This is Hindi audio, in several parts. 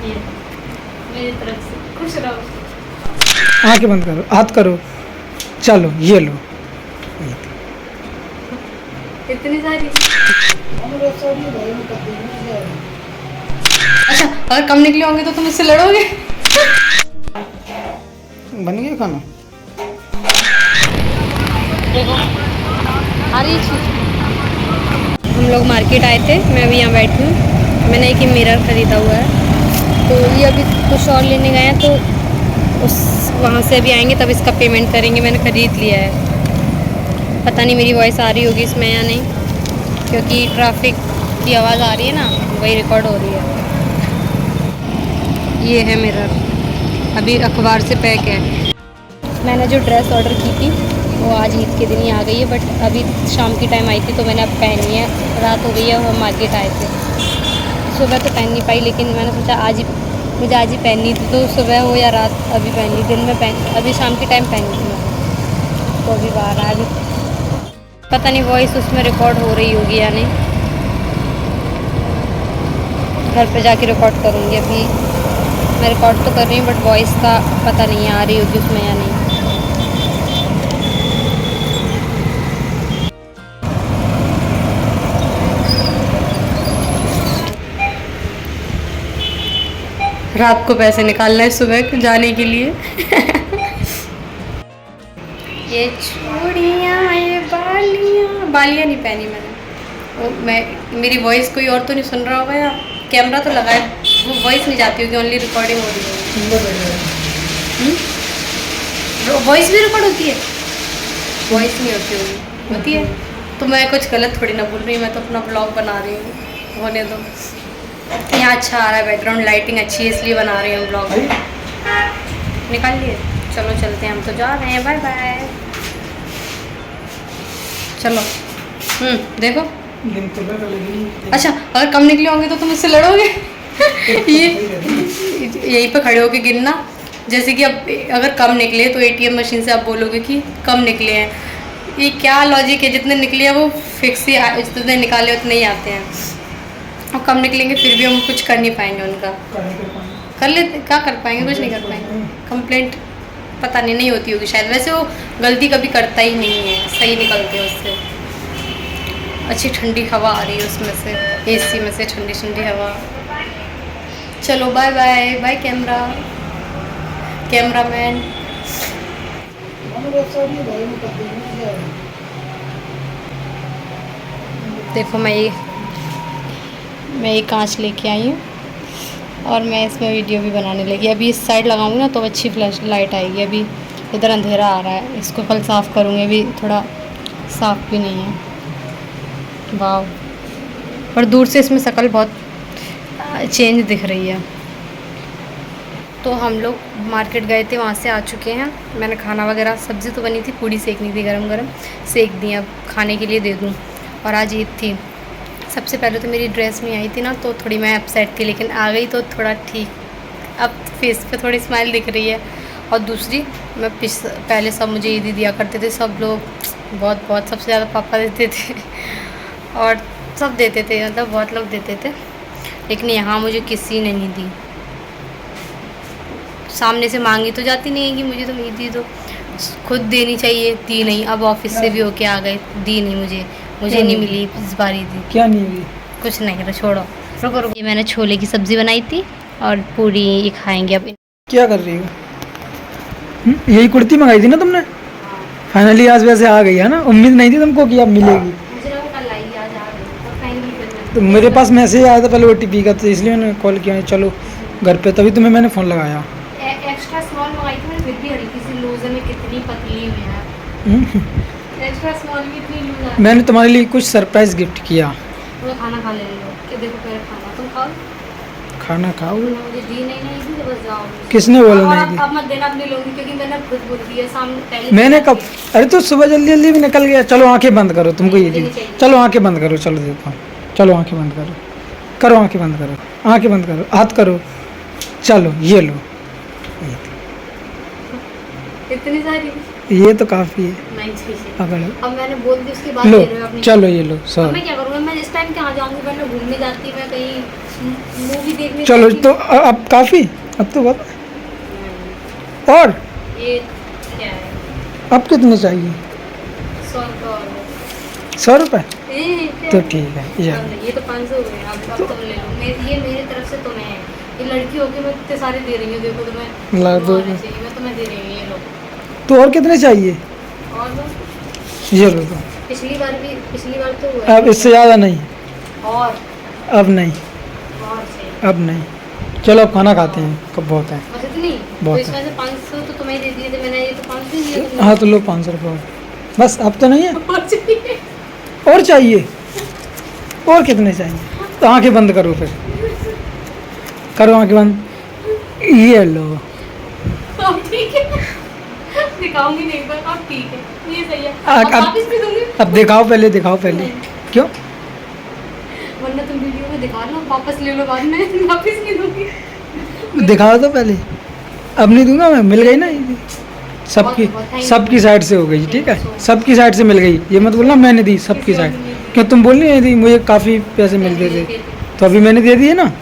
ये मेरी तरफ से खुश रहो। आंखें बंद करो, हाथ करो, चलो ये लो। इतनी सारी। अच्छा, अगर कम निकले होंगे तो तुम मुझसे लड़ोगे? बन गया खाना? देखो आ रही चीज़। हम लोग मार्केट आए थे, मैं अभी यहाँ बैठी हूँ। मैंने एक मिरर ख़रीदा हुआ है, तो ये अभी कुछ और लेने गए हैं, तो उस वहाँ से अभी आएंगे तब इसका पेमेंट करेंगे। मैंने ख़रीद लिया है। पता नहीं मेरी वॉइस आ रही होगी इसमें या नहीं, क्योंकि ट्रैफिक की आवाज़ आ रही है ना, वही रिकॉर्ड हो रही है। ये है मिरर, अभी अखबार से पैक है। मैंने जो ड्रेस ऑर्डर की थी वो आज ईद के दिन ही आ गई है, बट अभी शाम की टाइम आई थी तो मैंने अब पहनी है। रात हो गई है और हम मार्केट आए थे। सुबह तो पहन नहीं पाई, लेकिन मैंने सोचा मुझे आज ही पहननी थी, तो सुबह हो या रात अभी पहन ली। दिन में अभी शाम के टाइम पहनी थी मैंने, तो अभी बाहर आ गई। पता नहीं वॉइस उसमें रिकॉर्ड हो रही होगी या नहीं, घर पे जाके रिकॉर्ड करूँगी। अभी मैं रिकॉर्ड तो कर रही हूँ, बट वॉइस का पता नहीं आ रही होगी उसमें या नहीं। रात को पैसे निकालना है सुबह जाने के लिए। ये चूड़ियाँ, ये बालियाँ नहीं पहनी मैंने। मेरी वॉइस कोई और तो नहीं सुन रहा होगा, या कैमरा तो लगा है, वो वॉइस नहीं जाती होगी, ओनली रिकॉर्डिंग हो रही है। वॉइस भी रिकॉर्ड होती है? वॉइस नहीं होती होती है तो मैं कुछ गलत थोड़ी ना बोल रही हूँ, मैं तो अपना ब्लॉग बना रही हूँ, होने दो। यहाँ अच्छा आ रहा है, बैकग्राउंड लाइटिंग अच्छी है, इसलिए बना रही हूँ ब्लॉग। निकाल लिए, चलो चलते हैं, हम तो जा रहे हैं, बाय बाय। चलो देखो। अच्छा, अगर कम निकले होंगे तो तुम मुझसे लड़ोगे? ये यहीं पे खड़े होके गिनना, जैसे कि अब अगर कम निकले तो एटीएम मशीन से आप बोलोगे कि कम निकले हैं। ये क्या लॉजिक है? जितने निकले हैं वो फिक्स ही, जितने निकाले उतने ही आते हैं, और कम निकलेंगे फिर भी हम कुछ कर नहीं पाएंगे उनका। कर ले, क्या कर पाएंगे? कुछ नहीं कर पाएंगे। कंप्लेंट पता नहीं होती होगी शायद, वैसे वो गलती कभी करता ही नहीं है, सही निकलते हैं उससे। अच्छी ठंडी हवा आ रही है उसमें से, एसी में से ठंडी ठंडी हवा। चलो बाय बाय बाय कैमरामैन। देखो मैं ये कांच लेके आई हूँ और मैं इसमें वीडियो भी बनाने लगी। अभी इस साइड लगाऊंगी ना तो अच्छी फ्लैश लाइट आएगी। अभी इधर अंधेरा आ रहा है, इसको कल साफ़ करूँगी। अभी थोड़ा साफ़ भी नहीं है। वाह, पर दूर से इसमें शक्ल बहुत चेंज दिख रही है। तो हम लोग मार्केट गए थे, वहाँ से आ चुके हैं। मैंने खाना वगैरह, सब्ज़ी तो बनी थी, पूड़ी सेकनी थी, गरम गरम सेक दी, अब खाने के लिए दे दूँ। और आज ईद थी। सबसे पहले तो मेरी ड्रेस नहीं आई थी ना, तो थोड़ी मैं अपसेट थी, लेकिन आ गई तो थोड़ा ठीक, अब फेस पे थोड़ी स्माइल दिख रही है। और दूसरी, मैं पहले सब मुझे ईद ही दिया करते थे, सब लोग बहुत सबसे ज़्यादा पापा देते थे और सब देते थे, मतलब बहुत लोग देते थे, लेकिन यहाँ मुझे किसी ने नहीं दी। सामने से मांगी तो जाती नहीं है कि मुझे तुम ईद दी दो, खुद देनी चाहिए, दी नहीं। अब ऑफिस से भी होके आ गए, दी नहीं मुझे नहीं मिली इस बार दी। क्या नहीं हुई? कुछ नहीं, तो छोड़ो। रुको। ये मैंने छोले की सब्ज़ी बनाई थी और पूरी ये खाएंगे अब। क्या कर रही हो? यही कुर्ती मंगाई थी ना तुमने? फाइनली आज वैसे आ गई है ना? उम्मीद नहीं थी तुमको कि अब मिलेगी। मुझे लगा कल आएगी, आज आ गई, तो खाएंगी फिर। तो मेरे पास मैसेज आया था पहले OTP का, तो इसलिए मैंने कॉल किया, चलो घर पे, तभी तुम्हें मैंने फ़ोन लगाया। एक्स्ट्रा स्मॉल मंगाई थी मैंने, फिर भी हल्की सी लूज है, मैं कितनी पतली हूँ यार। एक्स्ट्रा स्मॉल की इतनी लूज है। मैंने तुम्हारे लिए कुछ सरप्राइज गिफ्ट किया। वो खाना खा ले लो कि देखो पहले खाना तुम खाओ। खाना खाओ? मुझे दी नहीं थी, तो बस जाओ। किसने बोला नहीं दी? अब मत देना, अपनी लोगी, क्योंकि मैंने खुद बोल दिया सामने पहले। मैंने कब? अरे तो सुबह जल्दी जल्दी भी निकल गया। चलो आंखें बंद करो, तुमको ये दी। चलो आंखें बंद करो, चलो देता हूँ। चलो आंखें बंद करो, आंखें बंद करो, आंखें बंद करो, हाथ करो, चलो ये लो। इतनी सारी? ये तो काफ़ी है। नहीं चाहिए। अब मैंने बोल दी, उसके बाद लो, दे रहे हो अपनी। चलो ये लो। अब मैं क्या करूँगा? मैं इस टाइम कहाँ जाऊँगी? मैं घूमने जाती, मैं कहीं मूवी देखने चलो जाती तो अब काफ़ी, अब तो बहुत और हूँ। ये क्या है? अब कितने चाहिए? 100 रुपये और 100 रुपये? क्या तो है? ठीक है ये अब नहीं, ये तो 500 हो गए। अब तुम ले लो। ये मेरी तरफ से तुम्हें है। ये लड़की होके मैं इतने सारे दे रही हूँ, देखो तुम्हें ला दो। आने चाहिए, मैं तुम्हें दे रही हूँ, ये लो। तो और कितने चाहिए? और लो। ये लो तो। पिछली बार तो हुआ अब इससे ज़्यादा नहीं, और अब नहीं, चाहिए। अब नहीं। चलो अब खाना खाते हैं, कब बहुत है। बस इतनी? बहुत तो इसमें से 500 तो तुम्हें दे दिए थे मैंने, ये तो 500 ही दिया तुमने। हाँ तो लो 500 रुपये और। बस अब तो नहीं है, और चाहिए। और चाहिए? और कितने चाहिए? तो आंखें बंद करो फिर, करो आंखें बंद। ये लो। अब ठीक है, दिखाऊंगी नहीं पर अब ठीक है, ये सही है। अब- अब वापस भी दूंगी। अब दिखाओ पहले, दिखाओ पहले। नहीं। क्यों? वरना तुम वीडियो में दिखा लो, वापस ले लो बाद में, वापस नहीं दूंगी। दिखाओ तो पहले। अब नहीं दूंगा मैं, मिल गई ना ये। सबकी बहुत thank you। सबकी साइड से हो गई, ठीक है, सबकी साइड से मिल गई। ये मत बोलना मैंने दी, सबकी किसी और साइड। ने नहीं दी। क्यों तुम बोल नहीं रही थी मुझे काफ़ी पैसे मिलते थे, तो अभी मैंने दे दिए ना,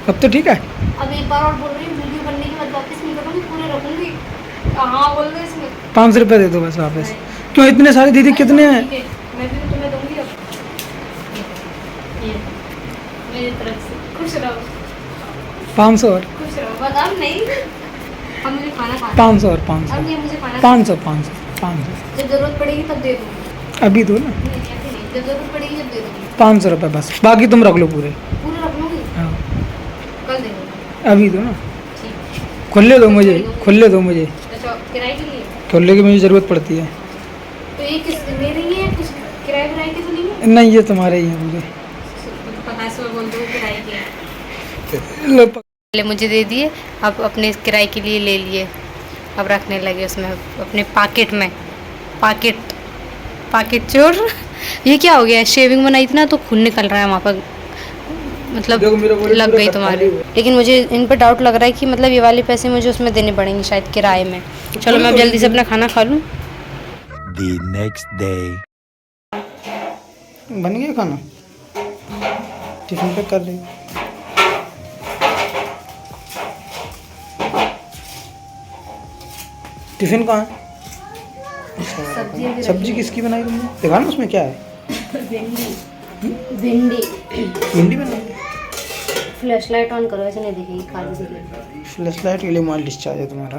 अब तो ठीक है। अब एक बार और बोल रही हूँ, वीडियो बनने के बाद वापस नहीं करूँगी, पूरे रखूंगी। हाँ बोल दो इसमें। 500 रुपये दे दो बस वापस। क्यों इतने सारे दीदी, कितने अच्छा, हैं? ठीक है, मैं भी तो तुम्हें दूंगी अब। ये मेरी तरफ से खुश रहो, 500 और खुश रहो। बस अब नहीं, अब मुझे खाना खाना है। 500 और अब 500 ये मुझे खाना 500 500 500 जब जरूरत पड़ेगी तब दे दूंगी। अभी दो ना। नहीं ऐसे नहीं, जब जरूरत पड़ेगी जब दे दूंगी। 500 रुपये बस, बाकी तुम रख लो पूरे। पूरे रख लूंगी, हाँ कल दे दूंगी। अभी दो ना, ठीक। खुले दो मुझे, खुले दो मुझे, अच्छा किराए के लिए? खुले की मुझे ज़रूरत पड़ती है। तो ये किस मेरे ही है, कुछ किराए विराए के तो नहीं है? नहीं ये तुम्हारे ही है मुझे। पता है, सुबह बोल दो किराए के। लो पहले मुझे दे दिए, अब अपने किराए के लिए ले लिए, अब रखने लगे उसमें अपने पॉकेट में। पॉकेट चोर। ये क्या हो गया है? शेविंग बनाई थी ना तो खून निकल रहा है वहाँ पर, मतलब देखो मेरा वॉलेट लग पूरा गई खाली तुम्हारी। हुआ है। लेकिन मुझे इन पर डाउट लग रहा है कि मतलब ये वाले पैसे मुझे उसमें देने पड़ेंगे शायद किराए में। चलो मैं अब जल्दी से अपना खाना खा लूँ। The next day. बन गया खाना, टिफिन पैक कर रही हूँ। टिफिन कहाँ है? सब्जी किसकी बनाई तुमने? देखा ना उसमें क्या है? भिंडी। भिंडी बनाई। फ्लैश लाइट ऑन करो, ऐसे नहीं दिखेगी, खाली दिखेगी। फ्लैश लाइट के लिए माल डिस्चार्ज है तुम्हारा।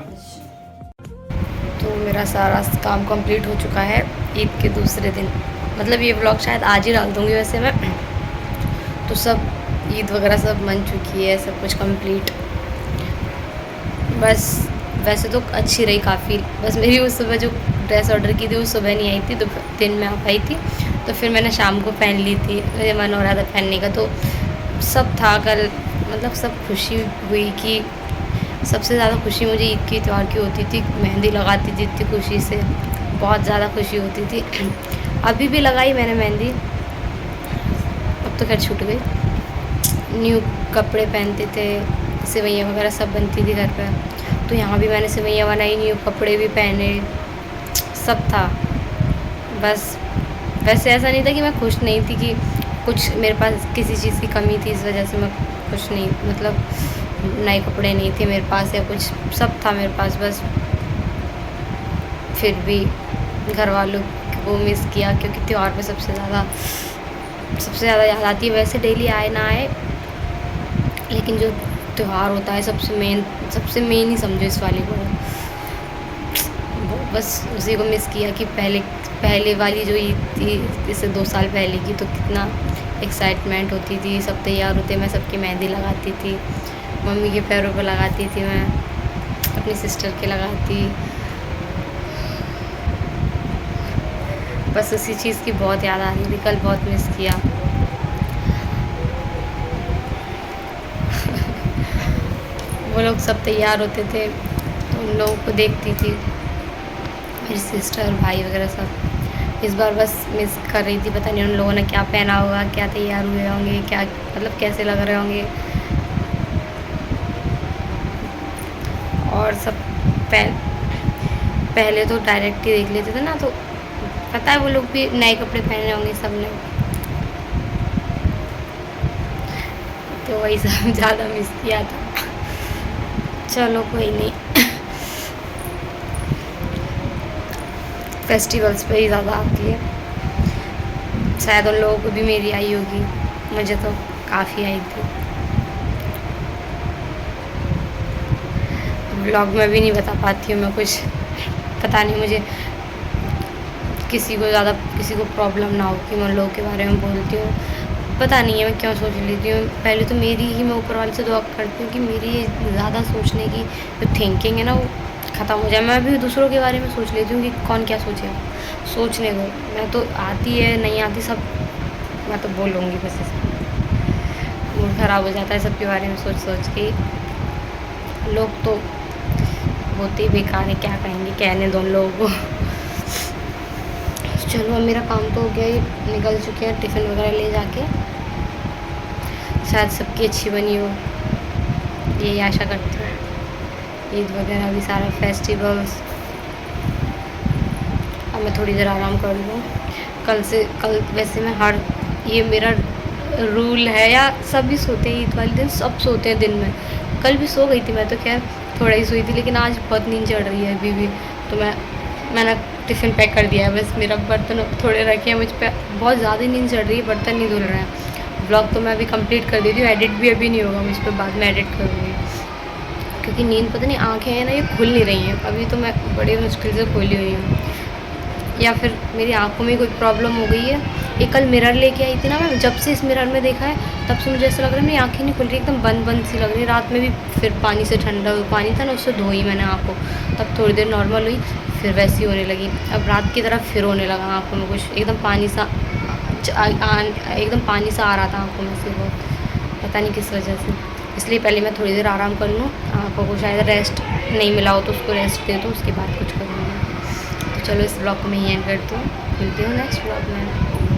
तो मेरा सारा काम कंप्लीट हो चुका है ईद के दूसरे दिन। मतलब ये व्लॉग शायद आज ही डाल दूँगी वैसे मैं। तो सब ईद वगैरह सब बन चुकी है, सब कुछ कंप्लीट। बस वैसे तो अच्छी रही काफ़ी। बस मेरी उस सुबह जो ड्रेस ऑर्डर की थी वो सुबह नहीं आई थी, तो दिन में आ पाई थी, तो फिर मैंने शाम को पहन ली थी। मेरे मन हो रहा था पहनने का, तो सब था कल। मतलब सब खुशी हुई कि सबसे ज़्यादा खुशी मुझे ईद के त्यौहार की होती थी। मेहंदी लगाती थी इतनी खुशी से, बहुत ज़्यादा खुशी होती थी। अभी भी लगाई मैंने मेहंदी, अब तो खैर छूट गई। न्यू कपड़े पहनते थे, सेवइयाँ वगैरह सब बनती थी घर पर, तो यहाँ भी मैंने सेवइयाँ बनाई, न्यू कपड़े भी पहने, सब था। बस वैसे ऐसा नहीं था कि मैं खुश नहीं थी कि कुछ मेरे पास किसी चीज़ की कमी थी इस वजह से मैं खुश नहीं, मतलब नए कपड़े नहीं थे मेरे पास या कुछ, सब था मेरे पास। बस फिर भी घर वालों को मिस किया, क्योंकि त्यौहार पे सबसे ज़्यादा याद आती है। वैसे डेली आए ना आए, लेकिन जो त्यौहार होता है सबसे मेन ही समझो इस वाले को। बस उसी को मिस किया कि पहले वाली जो ईद थी, इससे 2 साल पहले की, तो कितना एक्साइटमेंट होती थी, सब तैयार होते, मैं सबकी मेहंदी लगाती थी, मम्मी के पैरों पर लगाती थी, मैं अपनी सिस्टर के लगाती। बस उसी चीज़ की बहुत याद आ रही थी, कल बहुत मिस किया। वो लोग सब तैयार होते थे तो उन लोगों को देखती थी, मेरी सिस्टर भाई वगैरह सब। इस बार बस मिस कर रही थी, पता नहीं उन लोगों ने क्या पहना होगा, क्या तैयार हुए होंगे, क्या मतलब कैसे लग रहे होंगे। और सब पहले तो डायरेक्ट ही देख लेते थे ना, तो पता है वो लोग भी नए कपड़े पहने होंगे सब ने। तो वही सब ज़्यादा मिस किया था। चलो कोई नहीं, फेस्टिवल्स पे ही ज़्यादा आती है। शायद उन लोगों को भी मेरी आई होगी, मुझे तो काफ़ी आई थी। व्लॉग में भी नहीं बता पाती हूँ मैं कुछ, पता नहीं मुझे किसी को प्रॉब्लम ना हो कि मैं उन लोगों के बारे में बोलती हूँ। पता नहीं है मैं क्यों सोच लेती हूँ। पहले तो मेरी ही मैं ऊपर वाले से दुआ करती हूँ कि मेरी ज़्यादा सोचने की जो थिंकिंग है ना वो ख़त्म हो जाए। मैं भी दूसरों के बारे में सोच लेती हूँ कि कौन क्या सोचेगा, सोचने दो। मैं तो आती है नहीं आती सब मैं तो बोलूँगी, बस मूड ख़राब हो जाता है सबके बारे में सोच सोच के। लोग तो होते ही बेकार है, क्या कहेंगे, कहने दो लोगों को। चलो अब मेरा काम तो हो गया, ये निकल चुके हैं टिफ़िन वगैरह ले जाके। शायद सबकी अच्छी बनी हो, यही आशा करती हूँ। ईद वगैरह भी सारा फेस्टिवल्स। अब मैं थोड़ी देर आराम कर लूँ। कल वैसे मैं ये मेरा रूल है, या सभी सोते हैं ईद वाले दिन, सब सोते हैं दिन में। कल भी सो गई थी मैं तो, खैर थोड़ा ही सोई थी, लेकिन आज बहुत नींद चढ़ रही है अभी भी। तो मैंने टिफ़िन पैक कर दिया है, बस मेरा बर्तन थोड़े रखे हैं, मुझ पर बहुत ज़्यादा नींद चढ़ रही है, बर्तन नहीं धुल रहे हैं। ब्लॉग तो मैं अभी कंप्लीट कर देती हूँ, एडिट भी अभी नहीं होगा, मुझ पर बाद में एडिट करूँगी। क्योंकि नींद पता नहीं आँखें हैं ना ये खुल नहीं रही हैं अभी, तो मैं बड़ी मुश्किल से खोली हुई हूँ, या फिर मेरी आँखों में कोई प्रॉब्लम हो गई है। ये कल मिरर लेके आई थी ना मैं, जब से इस मिरर में देखा है तब से मुझे ऐसा लग रहा है मेरी आँखें नहीं खुल रही, एकदम बंद सी लग रही है। रात में भी फिर पानी से ठंडा पानी था ना, उससे धोई मैंने आँखों, तब थोड़ी देर नॉर्मल हुई, फिर वैसी होने लगी। अब रात की तरफ फिर होने लगा आँखों में कुछ, एकदम पानी सा आ रहा था आँखों में से, बहुत पता नहीं किस वजह से। इसलिए पहले मैं थोड़ी देर आराम कर लूँ, आँखों को शायद रेस्ट नहीं मिला हो तो उसको रेस्ट दे दो, उसके बाद कुछ करूँगी। तो चलो इस ब्लॉग को मैं यहीं एंड करती हूँ, मिलती हूँ नेक्स्ट ब्लॉग में।